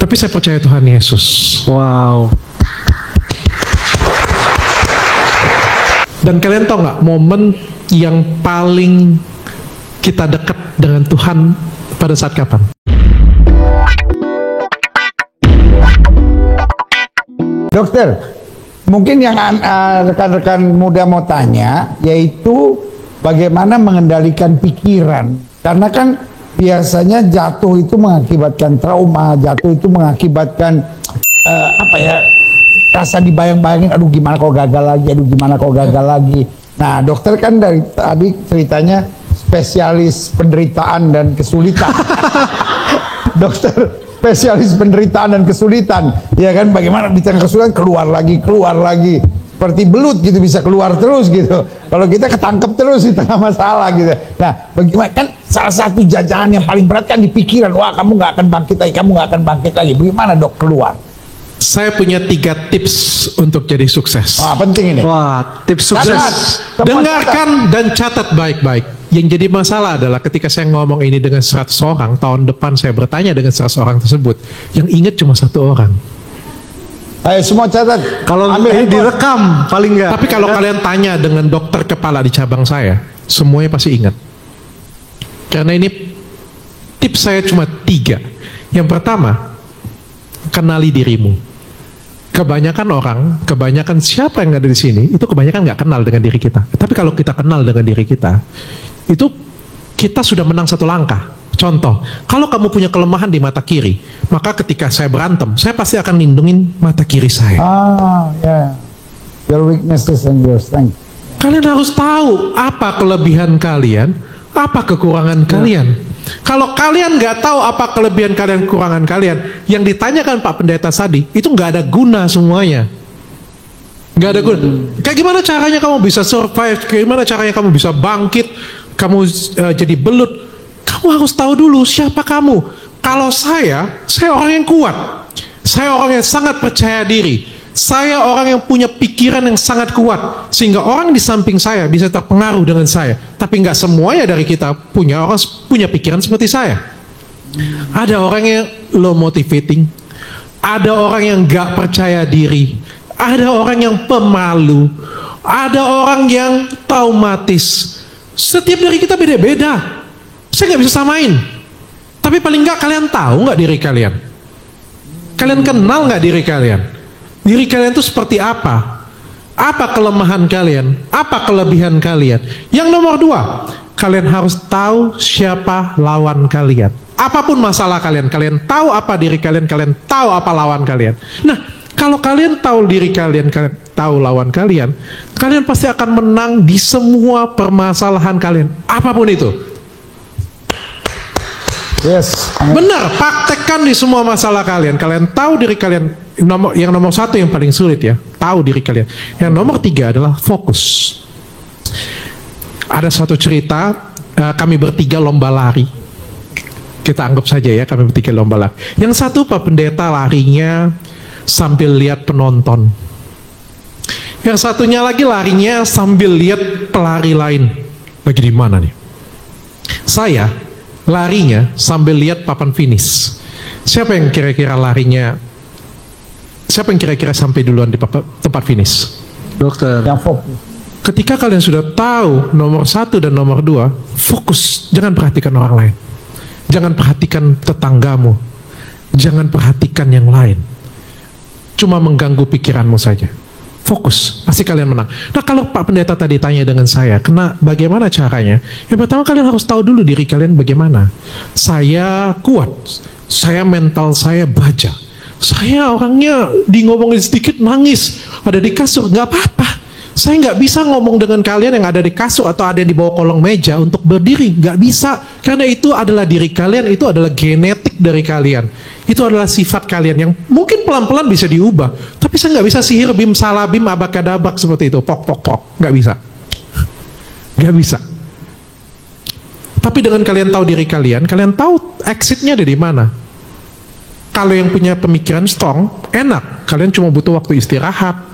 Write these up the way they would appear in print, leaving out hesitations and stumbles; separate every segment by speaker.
Speaker 1: Tapi saya percaya Tuhan Yesus.
Speaker 2: Wow.
Speaker 1: Dan kalian tahu nggak momen yang paling kita dekat dengan Tuhan pada saat kapan?
Speaker 3: Dokter, mungkin yang rekan-rekan muda mau tanya, yaitu bagaimana mengendalikan pikiran. Karena kan biasanya jatuh itu mengakibatkan trauma, jatuh itu mengakibatkan rasa dibayang-bayangin, aduh gimana kalau gagal lagi, aduh gimana kalau gagal lagi. Nah, dokter kan dari tadi ceritanya spesialis penderitaan dan kesulitan. Dokter spesialis penderitaan dan kesulitan, ya kan, bagaimana di tengah kesulitan keluar lagi, seperti belut gitu, bisa keluar terus gitu. Kalau kita ketangkep terus di tengah masalah gitu. Nah, bagaimana, kan salah satu jajanan yang paling berat kan di pikiran, wah kamu nggak akan bangkit lagi, kamu nggak akan bangkit lagi. Bagaimana dok keluar?
Speaker 1: Saya punya 3 tips untuk jadi sukses.
Speaker 3: Wah, penting ini.
Speaker 2: Wah, tips sukses.
Speaker 1: Dengarkan dan catat baik-baik. Yang jadi masalah adalah ketika saya ngomong ini dengan 100 orang, tahun depan saya bertanya dengan 100 orang tersebut, yang ingat cuma 1 orang.
Speaker 3: Ayo semua catat.
Speaker 2: Kalau
Speaker 3: ambil
Speaker 2: ini direkam paling enggak.
Speaker 1: Tapi kalau kalian tanya dengan dokter kepala di cabang saya, semuanya pasti ingat. Karena ini tips saya cuma 3. Yang pertama, kenali dirimu. Kebanyakan siapa yang ada di sini, itu kebanyakan nggak kenal dengan diri kita. Tapi kalau kita kenal dengan diri kita, itu kita sudah menang 1 langkah. Contoh, kalau kamu punya kelemahan di mata kiri, maka ketika saya berantem, saya pasti akan lindungin mata kiri saya.
Speaker 3: Ya. Your weaknesses and your strength.
Speaker 1: Kalian harus tahu apa kelebihan kalian, apa kekurangan kalian. Kalau kalian nggak tahu apa kelebihan kalian, kekurangan kalian, yang ditanyakan Pak Pendeta tadi, itu nggak ada guna semuanya. Nggak ada guna. Kayak gimana caranya kamu bisa survive, gimana caranya kamu bisa bangkit, kamu jadi belut. Kamu harus tahu dulu siapa kamu. Kalau saya orang yang kuat. Saya orang yang sangat percaya diri. Saya orang yang punya pikiran yang sangat kuat, sehingga orang di samping saya bisa terpengaruh dengan saya. Tapi nggak semuanya dari kita punya pikiran seperti saya. Ada orang yang low motivating, ada orang yang nggak percaya diri, ada orang yang pemalu, ada orang yang traumatis. Setiap dari kita beda-beda. Saya nggak bisa samain. Tapi paling nggak kalian tahu nggak diri kalian? Kalian kenal nggak diri kalian? Diri kalian itu seperti apa? Apa kelemahan kalian? Apa kelebihan kalian? Yang nomor 2, kalian harus tahu siapa lawan kalian. Apapun masalah kalian, kalian tahu apa diri kalian, kalian tahu apa lawan kalian. Nah, kalau kalian tahu diri kalian, kalian tahu lawan kalian, kalian pasti akan menang di semua permasalahan kalian, apapun itu.
Speaker 3: Yes.
Speaker 1: Benar, praktekkan di semua masalah kalian. Kalian tahu diri kalian. Yang nomor 1 yang paling sulit ya, tahu diri kalian. Yang nomor 3 adalah fokus. Ada suatu cerita, kami bertiga lomba lari. Kita anggap saja ya, kami bertiga lomba lari. Yang satu Pak Pendeta larinya sambil lihat penonton. Yang satunya lagi larinya sambil lihat pelari lain. Lagi di mana nih? Saya larinya sambil lihat papan finish. Siapa yang kira-kira sampai duluan di tempat finish?
Speaker 2: Dokter.
Speaker 3: Yang fokus.
Speaker 1: Ketika kalian sudah tahu nomor 1 dan nomor 2, fokus. Jangan perhatikan orang lain. Jangan perhatikan tetanggamu. Jangan perhatikan yang lain. Cuma mengganggu pikiranmu saja. Fokus, pasti kalian menang. Nah, kalau Pak Pendeta tadi tanya dengan saya, bagaimana caranya? Yang pertama, kalian harus tahu dulu diri kalian bagaimana. Saya kuat, saya mental saya baja, saya orangnya ngomongin sedikit nangis, ada di kasur, nggak apa-apa. Saya nggak bisa ngomong dengan kalian yang ada di kasur atau ada di bawah kolong meja untuk berdiri, nggak bisa. Karena itu adalah diri kalian, itu adalah genetik dari kalian. Itu adalah sifat kalian yang mungkin pelan-pelan bisa diubah. Tapi saya nggak bisa sihir, bim, salabim, abakadabak seperti itu. Pok, pok, pok. Nggak bisa. Nggak bisa. Tapi dengan kalian tahu diri kalian tahu exitnya ada di mana. Kalau yang punya pemikiran strong, enak. Kalian cuma butuh waktu istirahat.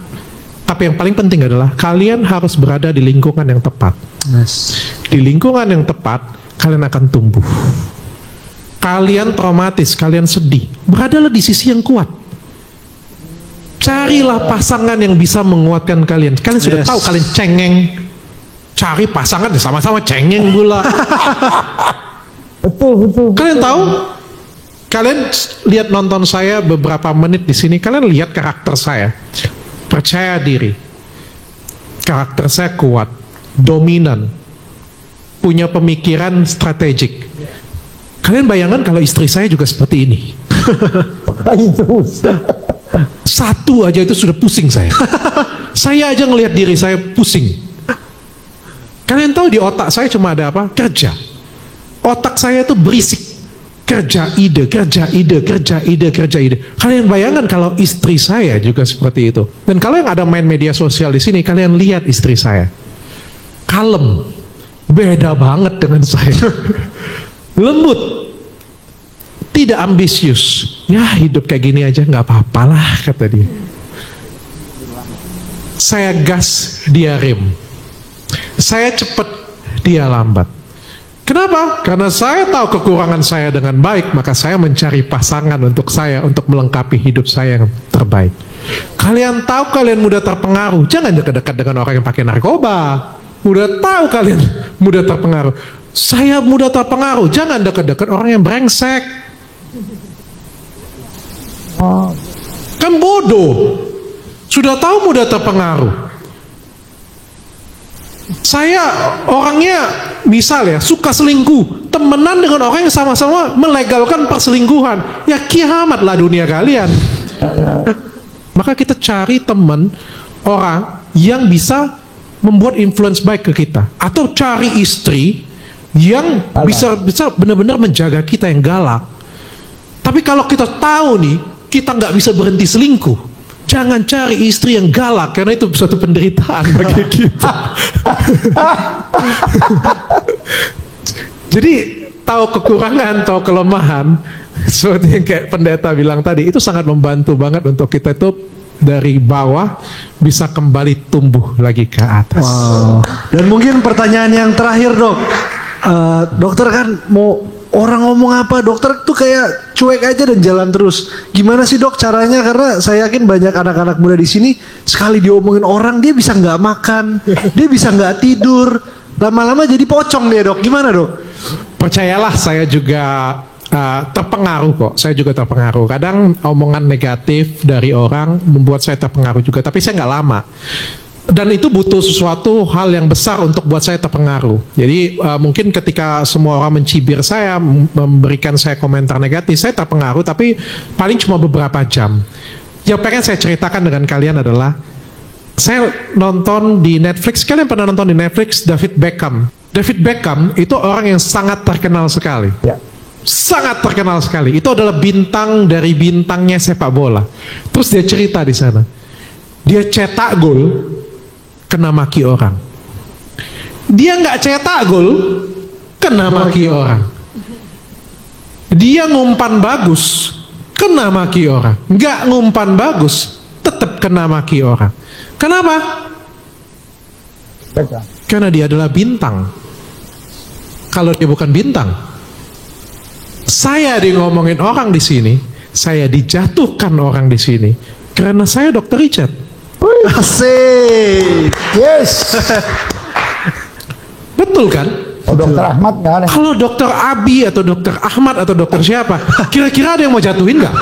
Speaker 1: Tapi yang paling penting adalah kalian harus berada di lingkungan yang tepat.
Speaker 2: Yes.
Speaker 1: Di lingkungan yang tepat, kalian akan tumbuh. kalian traumatis, kalian sedih, beradalah di sisi yang kuat. Carilah pasangan yang bisa menguatkan kalian. Kalian sudah tahu kalian cengeng, cari pasangan sama-sama cengeng pula.
Speaker 3: Betul.
Speaker 1: Kalian tahu? Kalian lihat nonton saya beberapa menit di sini, kalian lihat karakter saya. Percaya diri. Karakter saya kuat, dominan, punya pemikiran strategik. Kalian bayangkan kalau istri saya juga seperti ini.
Speaker 3: Terus.
Speaker 1: Satu aja itu sudah pusing saya. Saya aja ngelihat diri saya pusing. Kalian tahu di otak saya cuma ada apa? Kerja. Otak saya itu berisik. Kerja ide. Kalian bayangkan kalau istri saya juga seperti itu. Dan kalau yang ada main media sosial di sini, kalian lihat istri saya. Kalem. Beda banget dengan saya. Lembut. Tidak ambisius. Ya hidup kayak gini aja nggak apa-apa lah, kata dia. Saya gas, dia rem. Saya cepat, dia lambat. Kenapa? Karena saya tahu kekurangan saya dengan baik, maka saya mencari pasangan untuk saya, untuk melengkapi hidup saya yang terbaik. Kalian tahu kalian mudah terpengaruh, jangan dekat-dekat dengan orang yang pakai narkoba. Udah tahu kalian mudah terpengaruh. Saya mudah terpengaruh, jangan dekat-dekat orang yang brengsek. Kan bodoh. Sudah tahu mudah terpengaruh. Saya orangnya misal ya suka selingkuh, temenan dengan orang yang sama-sama melegalkan perselingkuhan, ya kiamatlah dunia kalian. Maka kita cari teman orang yang bisa membuat influence baik ke kita, atau cari istri yang bisa benar-benar menjaga kita yang galak. Tapi kalau kita tahu nih kita nggak bisa berhenti selingkuh, jangan cari istri yang galak, karena itu suatu penderitaan bagi kita. Jadi tahu kekurangan, tahu kelemahan, seperti yang kayak pendeta bilang tadi, itu sangat membantu banget untuk kita itu dari bawah bisa kembali tumbuh lagi ke atas.
Speaker 2: Wow. Dan mungkin pertanyaan yang terakhir, Dok. Dokter kan mau orang ngomong apa, dokter tuh kayak cuek aja dan jalan terus. Gimana sih, Dok, caranya? Karena saya yakin banyak anak-anak muda di sini sekali diomongin orang dia bisa nggak makan, dia bisa nggak tidur, lama-lama jadi pocong dia, Dok. Gimana, Dok?
Speaker 1: Percayalah, saya juga terpengaruh kok. Saya juga terpengaruh. Kadang omongan negatif dari orang membuat saya terpengaruh juga. Tapi saya nggak lama. Dan itu butuh sesuatu hal yang besar untuk buat saya terpengaruh. Jadi mungkin ketika semua orang mencibir saya, memberikan saya komentar negatif, saya terpengaruh. Tapi paling cuma beberapa jam. Yang pengen saya ceritakan dengan kalian adalah, saya nonton di Netflix. Kalian pernah nonton di Netflix David Beckham? David Beckham itu orang yang sangat terkenal sekali.
Speaker 3: Ya.
Speaker 1: Sangat terkenal sekali. Itu adalah bintang dari bintangnya sepak bola. Terus dia cerita di sana. Dia cetak gol, kena maki orang. Dia nggak cetak gol, kena maki orang. Dia ngumpan bagus, kena maki orang. Nggak ngumpan bagus, tetap kena maki orang. Kenapa? Karena dia adalah bintang. Kalau dia bukan bintang, saya di ngomongin orang di sini, saya dijatuhkan orang di sini, karena saya Dr. Richard.
Speaker 2: Asik.
Speaker 3: Yes.
Speaker 1: Betul kan?
Speaker 3: Oh, Dokter Ahmad nggak ada.
Speaker 1: Kalau Dokter Abi atau Dokter Ahmad atau Dokter siapa, kira-kira ada yang mau jatuhin nggak?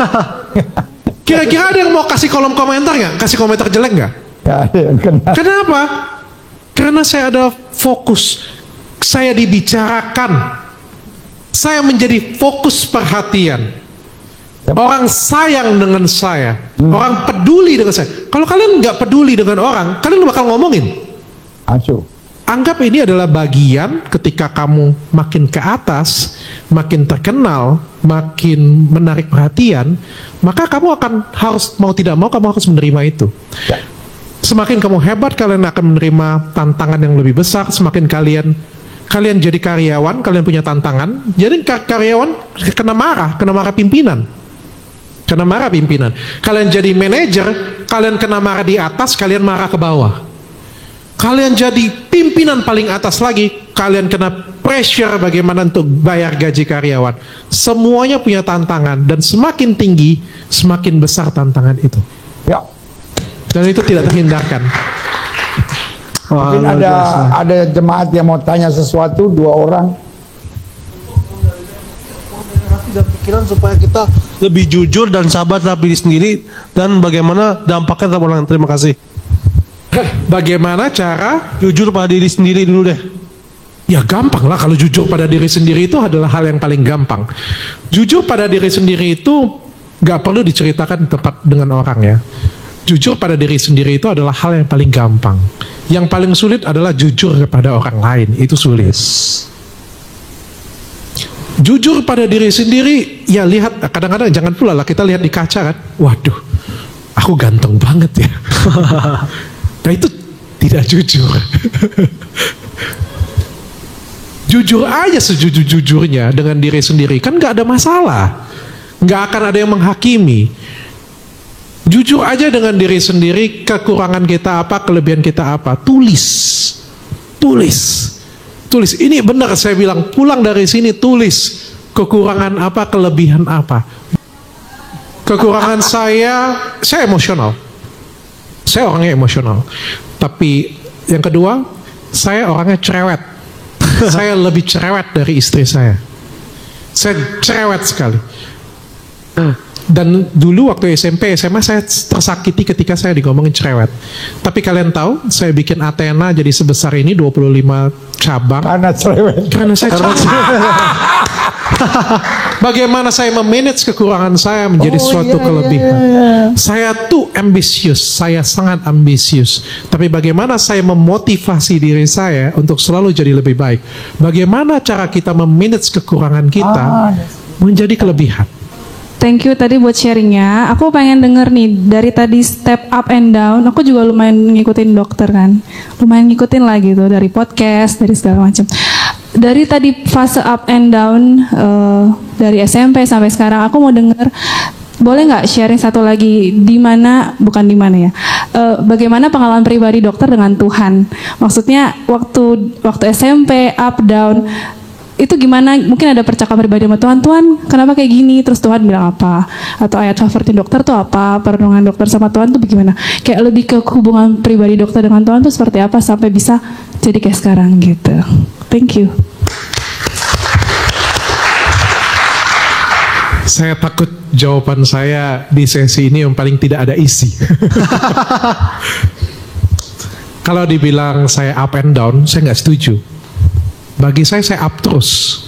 Speaker 1: Kira-kira ada yang mau kasih kolom komentar nggak? Kasih komentar jelek nggak?
Speaker 3: Nggak ada yang kena.
Speaker 1: Kenapa? Karena saya ada fokus. Saya dibicarakan. Saya menjadi fokus perhatian. Orang sayang dengan saya. Orang peduli dengan saya. Kalau kalian nggak peduli dengan orang, kalian bakal ngomongin.
Speaker 3: Acuh.
Speaker 1: Anggap ini adalah bagian ketika kamu makin ke atas, makin terkenal, makin menarik perhatian, maka kamu akan harus, mau tidak mau, kamu harus menerima itu.
Speaker 3: Ya.
Speaker 1: Semakin kamu hebat, kalian akan menerima tantangan yang lebih besar. Semakin kalian jadi karyawan, kalian punya tantangan. Jadi karyawan kena marah pimpinan. Kena marah pimpinan. Kalian jadi manajer, kalian kena marah di atas, kalian marah ke bawah. Kalian jadi pimpinan paling atas lagi, kalian kena pressure bagaimana untuk bayar gaji karyawan. Semuanya punya tantangan dan semakin tinggi, semakin besar tantangan itu.
Speaker 3: Ya.
Speaker 1: Dan itu tidak terhindarkan.
Speaker 2: Wah,
Speaker 3: Mungkin
Speaker 2: luar biasa.
Speaker 3: ada jemaat yang mau tanya sesuatu, 2 orang.
Speaker 4: Dan pikiran supaya kita lebih jujur dan sabar terhadap diri sendiri dan bagaimana dampaknya terhadap orang lain. Terima kasih.
Speaker 1: Bagaimana cara?
Speaker 4: Jujur pada diri sendiri dulu deh.
Speaker 1: Ya gampang lah, kalau jujur pada diri sendiri itu adalah hal yang paling gampang. Jujur pada diri sendiri itu gak perlu diceritakan di tempat dengan orang ya. Jujur pada diri sendiri itu adalah hal yang paling gampang. Yang paling sulit adalah jujur kepada orang lain, itu sulit. Jujur pada diri sendiri, ya lihat, kadang-kadang jangan pula lah kita lihat di kaca kan, waduh, aku ganteng banget ya. Nah itu tidak jujur. Jujur aja sejujur-jujurnya dengan diri sendiri, kan gak ada masalah. Gak akan ada yang menghakimi. Jujur aja dengan diri sendiri, kekurangan kita apa, kelebihan kita apa. Tulis. Ini benar saya bilang, pulang dari sini tulis. Kekurangan apa, kelebihan apa. Kekurangan saya emosional. Saya orangnya emosional. Tapi yang kedua, saya orangnya cerewet. Saya lebih cerewet dari istri saya. Saya cerewet sekali. Dan dulu waktu SMP, SMA saya tersakiti ketika saya digomongin cerewet. Tapi kalian tahu, saya bikin Athena jadi sebesar ini 25 cabang.
Speaker 3: Karena cerewet.
Speaker 1: Karena saya cerewet. Bagaimana saya memanage kekurangan saya menjadi suatu kelebihan. Saya tuh ambisius, saya sangat ambisius. Tapi bagaimana saya memotivasi diri saya untuk selalu jadi lebih baik. Bagaimana cara kita memanage kekurangan kita menjadi kelebihan.
Speaker 5: Thank you tadi buat sharingnya. Aku pengen denger nih dari tadi step up and down. Aku juga lumayan ngikutin dokter kan, lumayan ngikutin lah gitu dari podcast, dari segala macam. Dari tadi fase up and down dari SMP sampai sekarang, aku mau denger. Boleh nggak sharing satu lagi bagaimana pengalaman pribadi dokter dengan Tuhan? Maksudnya waktu SMP up down. Itu gimana, mungkin ada percakapan pribadi sama Tuhan, Tuhan kenapa kayak gini, terus Tuhan bilang apa, atau ayat favorit dokter tuh apa, perenungan dokter sama Tuhan tuh bagaimana, kayak lebih ke hubungan pribadi dokter dengan Tuhan tuh seperti apa sampai bisa jadi kayak sekarang gitu. Thank you.
Speaker 1: Saya takut jawaban saya di sesi ini yang paling tidak ada isi. Kalau dibilang saya up and down, saya nggak setuju. Bagi saya up terus.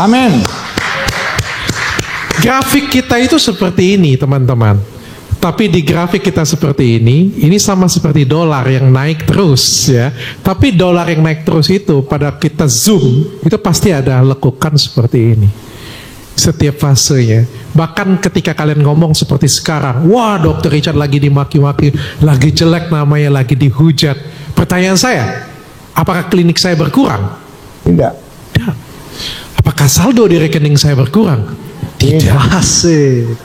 Speaker 3: Amin.
Speaker 1: Grafik kita itu seperti ini teman-teman. Tapi di grafik kita seperti ini sama seperti dolar yang naik terus ya. Tapi dolar yang naik terus itu pada kita zoom, itu pasti ada lekukan seperti ini. Setiap fasenya. Bahkan ketika kalian ngomong seperti sekarang, wah Dr. Richard lagi dimaki-maki, lagi jelek namanya, lagi dihujat. Pertanyaan saya, apakah klinik saya berkurang?
Speaker 3: Tidak.
Speaker 1: Tidak. Apakah saldo di rekening saya berkurang? Tidak.
Speaker 2: Asik.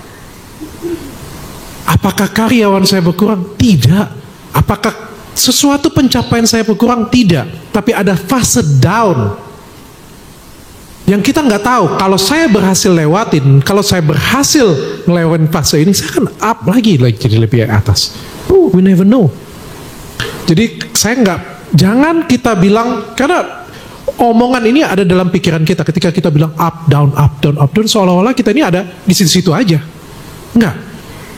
Speaker 1: Apakah karyawan saya berkurang? Tidak. Apakah sesuatu pencapaian saya berkurang? Tidak. Tapi ada fase down yang kita nggak tahu. Kalau saya berhasil lewatin, kalau saya berhasil ngelewatin fase ini, saya akan up lagi jadi lebih atas. We never know. Jadi jangan kita bilang, karena omongan ini ada dalam pikiran kita ketika kita bilang up down seolah-olah kita ini ada di situ-situ aja. Enggak.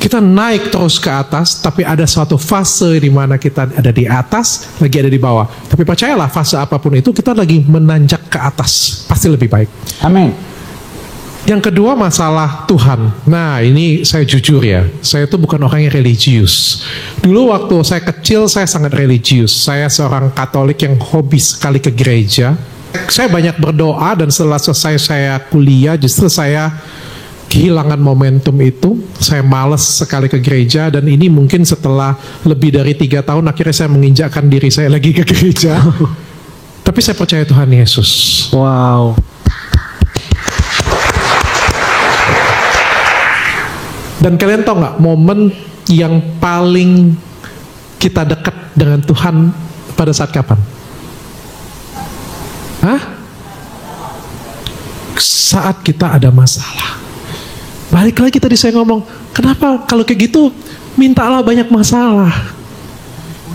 Speaker 1: Kita naik terus ke atas, tapi ada suatu fase di mana kita ada di atas, lagi ada di bawah. Tapi percayalah, fase apapun itu kita lagi menanjak ke atas, pasti lebih baik.
Speaker 3: Amin.
Speaker 1: Yang kedua, masalah Tuhan. Nah, ini saya jujur ya, saya itu bukan orang yang religius. Dulu waktu saya kecil, saya sangat religius. Saya seorang Katolik yang hobi sekali ke gereja. Saya banyak berdoa, dan setelah selesai saya kuliah, justru saya kehilangan momentum itu. Saya malas sekali ke gereja, dan ini mungkin setelah lebih dari 3 tahun, akhirnya saya menginjakkan diri saya lagi ke gereja. Tapi saya percaya Tuhan Yesus.
Speaker 2: Wow.
Speaker 1: Dan kalian tahu nggak momen yang paling kita dekat dengan Tuhan pada saat kapan? Hah? saat kita ada masalah. Balik lagi tadi saya ngomong, kenapa kalau kayak gitu mintalah banyak masalah.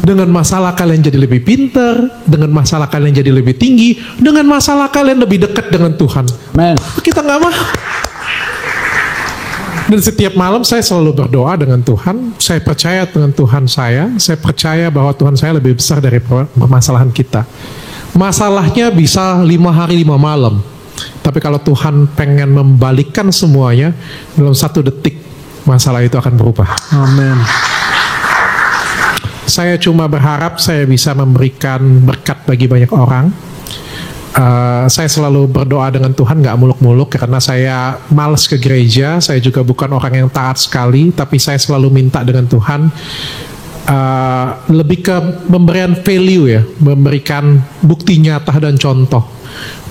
Speaker 1: Dengan masalah kalian jadi lebih pintar, dengan masalah kalian jadi lebih tinggi, dengan masalah kalian lebih dekat dengan Tuhan.
Speaker 3: Amen.
Speaker 1: Kita nggak mau. Dan setiap malam saya selalu berdoa dengan Tuhan. Saya percaya dengan Tuhan saya percaya bahwa Tuhan saya lebih besar dari permasalahan kita. Masalahnya bisa 5 hari 5 malam. Tapi kalau Tuhan pengen membalikkan semuanya, dalam 1 detik masalah itu akan berubah.
Speaker 2: Amin.
Speaker 1: Saya cuma berharap saya bisa memberikan berkat bagi banyak orang. Saya selalu berdoa dengan Tuhan, gak muluk-muluk, karena saya malas ke gereja. Saya juga bukan orang yang taat sekali, tapi saya selalu minta dengan Tuhan lebih ke memberikan value ya, memberikan bukti nyata dan contoh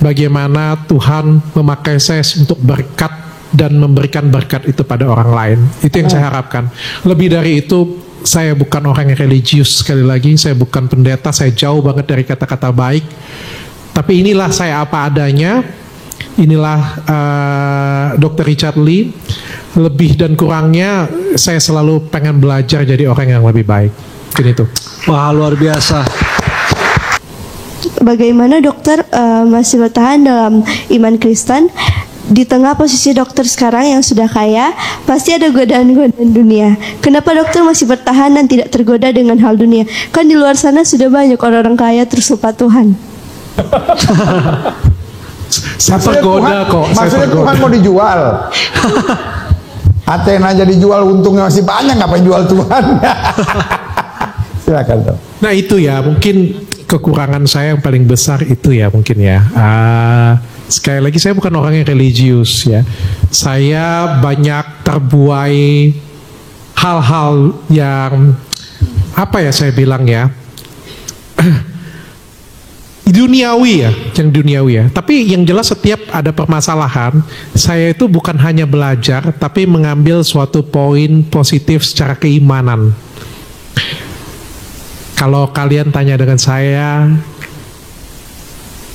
Speaker 1: bagaimana Tuhan memakai saya untuk berkat dan memberikan berkat itu pada orang lain. Itu yang saya harapkan. Lebih dari itu, saya bukan orang yang religius, sekali lagi saya bukan pendeta, saya jauh banget dari kata-kata baik. Tapi inilah saya apa adanya. Inilah Dr. Richard Lee. Lebih dan kurangnya saya selalu pengen belajar jadi orang yang lebih baik. Mungkin itu.
Speaker 2: Wah, luar biasa.
Speaker 6: Bagaimana dokter masih bertahan dalam iman Kristen? Di tengah posisi dokter sekarang yang sudah kaya, pasti ada godaan-godaan dunia. Kenapa dokter masih bertahan dan tidak tergoda dengan hal dunia? Kan di luar sana sudah banyak orang-orang kaya terus lupa Tuhan.
Speaker 1: Saya tergoda kok.
Speaker 3: Maksudnya Tuhan mau dijual. Athena aja dijual, untungnya masih banyak, ngapain jual Tuhan? Silakan dong.
Speaker 1: Nah itu ya, mungkin kekurangan saya yang paling besar itu ya mungkin ya. Sekali lagi saya bukan orang yang religius ya. Saya banyak terbuai hal-hal yang apa ya saya bilang ya. Duniawi ya, yang duniawi ya. Tapi yang jelas setiap ada permasalahan, saya itu bukan hanya belajar, tapi mengambil suatu poin positif secara keimanan. Kalau kalian tanya dengan saya,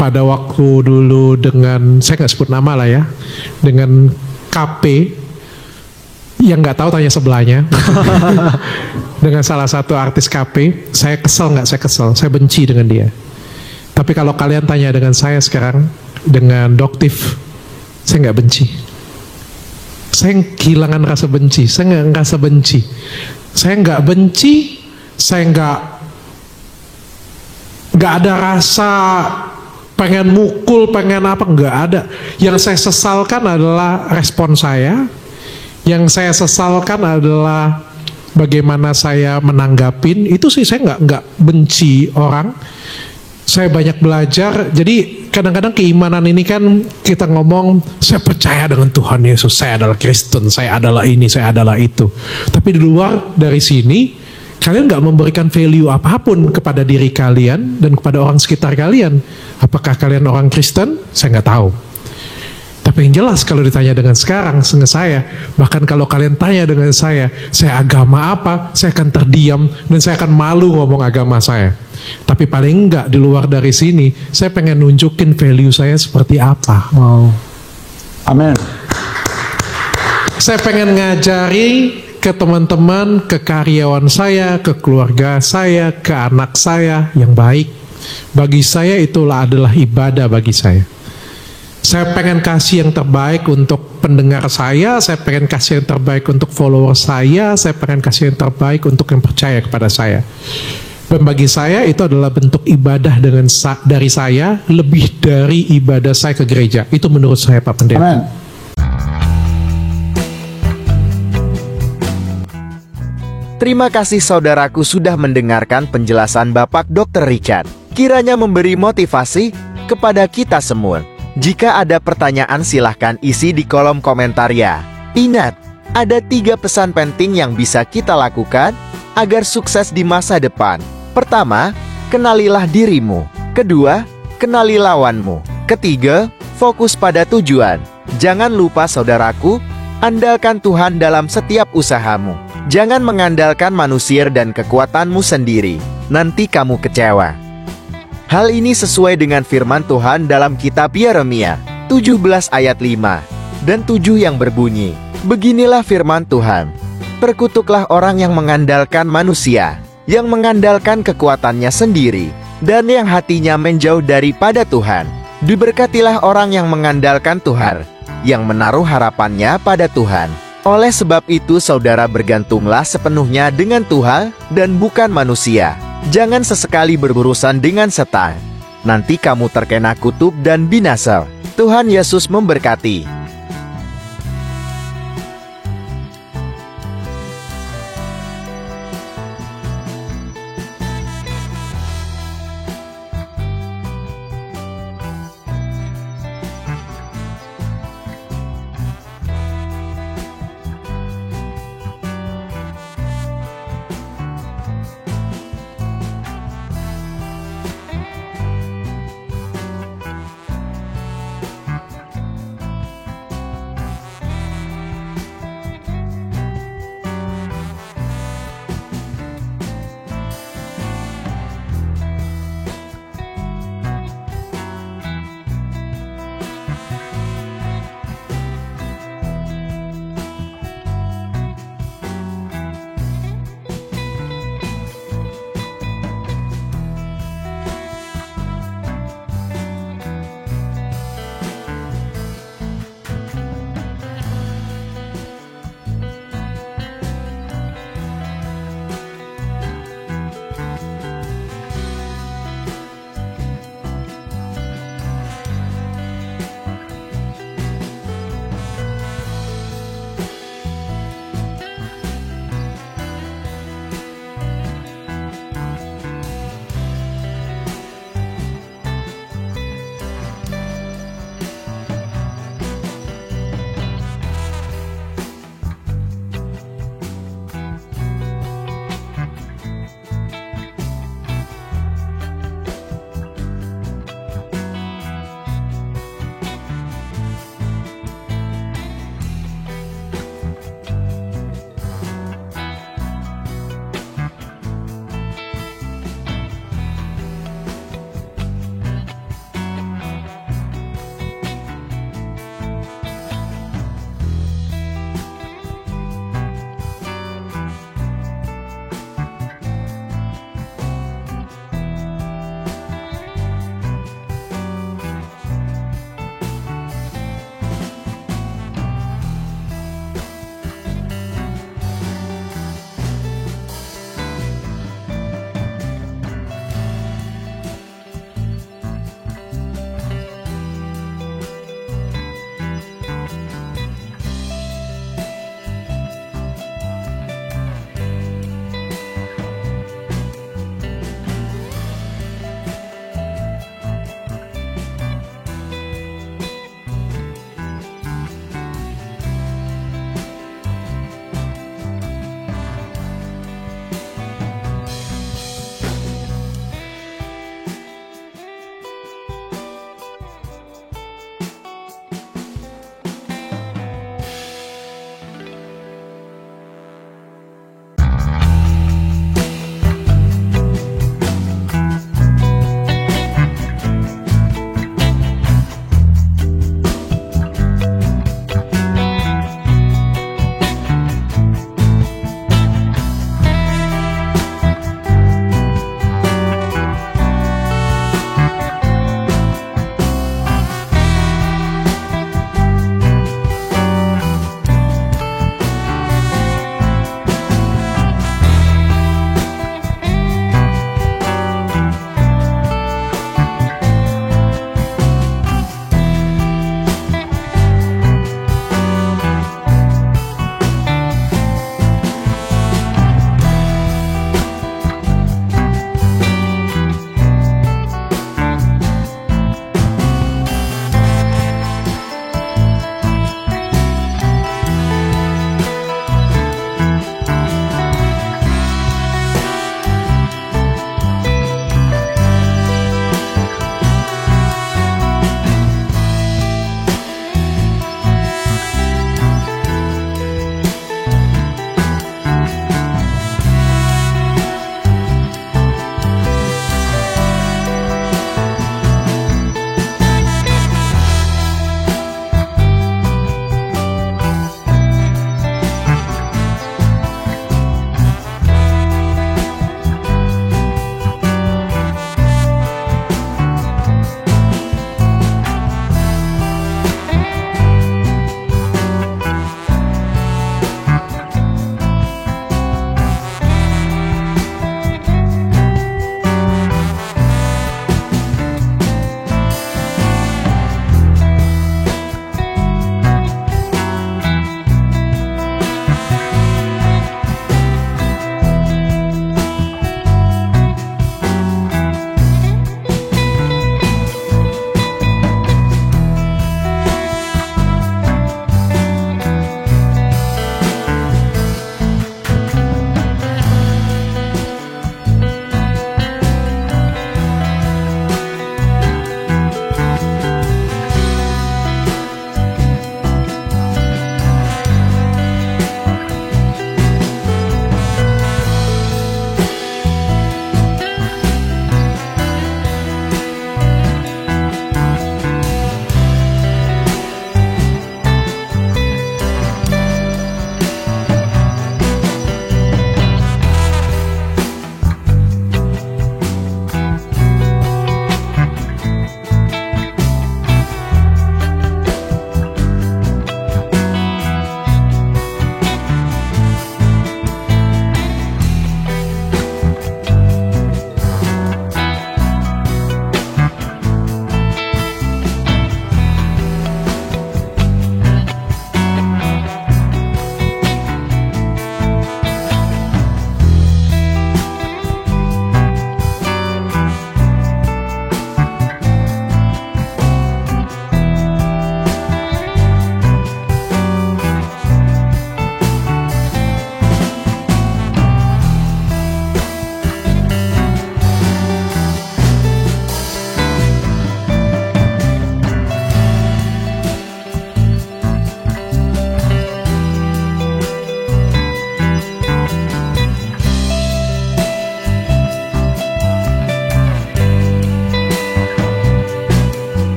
Speaker 1: pada waktu dulu dengan, saya nggak sebut nama lah ya, dengan KP, yang nggak tahu tanya sebelahnya, dengan salah satu artis KP, saya kesel nggak? Saya kesel, saya benci dengan dia. Tapi kalau kalian tanya dengan saya sekarang, dengan Doktif, saya nggak benci. Saya kehilangan rasa benci. Saya nggak ngerasa benci. Saya nggak benci. Saya nggak ada rasa pengen mukul, pengen apa, nggak ada. Yang saya sesalkan adalah respon saya. Yang saya sesalkan adalah bagaimana saya menanggapin. Itu sih saya nggak benci orang. Saya banyak belajar, jadi kadang-kadang keimanan ini kan kita ngomong, saya percaya dengan Tuhan Yesus, saya adalah Kristen, saya adalah ini, saya adalah itu. Tapi di luar dari sini, kalian gak memberikan value apapun kepada diri kalian dan kepada orang sekitar kalian. Apakah kalian orang Kristen? Saya gak tahu. Tapi yang jelas kalau ditanya dengan sekarang, dengan saya, bahkan kalau kalian tanya dengan saya agama apa, saya akan terdiam dan saya akan malu ngomong agama saya. Tapi paling enggak di luar dari sini, saya pengen nunjukin value saya seperti apa.
Speaker 2: Wow.
Speaker 3: Amin.
Speaker 1: Saya pengen ngajari ke teman-teman, ke karyawan saya, ke keluarga saya, ke anak saya yang baik. Bagi saya itulah adalah ibadah bagi saya. Saya pengen kasih yang terbaik untuk pendengar saya pengen kasih yang terbaik untuk follower saya pengen kasih yang terbaik untuk yang percaya kepada saya. Dan bagi saya itu adalah bentuk ibadah dari saya, lebih dari ibadah saya ke gereja. Itu menurut saya Pak Pendeta.
Speaker 3: Amin.
Speaker 7: Terima kasih saudaraku sudah mendengarkan penjelasan Bapak Dr. Richard. Kiranya memberi motivasi kepada kita semua. Jika ada pertanyaan silahkan isi di kolom komentar ya. Ingat, ada 3 pesan penting yang bisa kita lakukan agar sukses di masa depan. Pertama, kenalilah dirimu. Kedua, kenali lawanmu. Ketiga, fokus pada tujuan. Jangan lupa saudaraku, andalkan Tuhan dalam setiap usahamu. Jangan mengandalkan manusia dan kekuatanmu sendiri. Nanti kamu kecewa. Hal ini sesuai dengan firman Tuhan dalam kitab Yeremia. 17 ayat 5 dan 7 yang berbunyi, "Beginilah firman Tuhan, perkutuklah orang yang mengandalkan manusia, yang mengandalkan kekuatannya sendiri, dan yang hatinya menjauh daripada Tuhan. Diberkatilah orang yang mengandalkan Tuhan, yang menaruh harapannya pada Tuhan. Oleh sebab itu saudara bergantunglah sepenuhnya dengan Tuhan dan bukan manusia. Jangan sesekali berurusan dengan setan. Nanti kamu terkena kutuk dan binasa." Tuhan Yesus memberkati.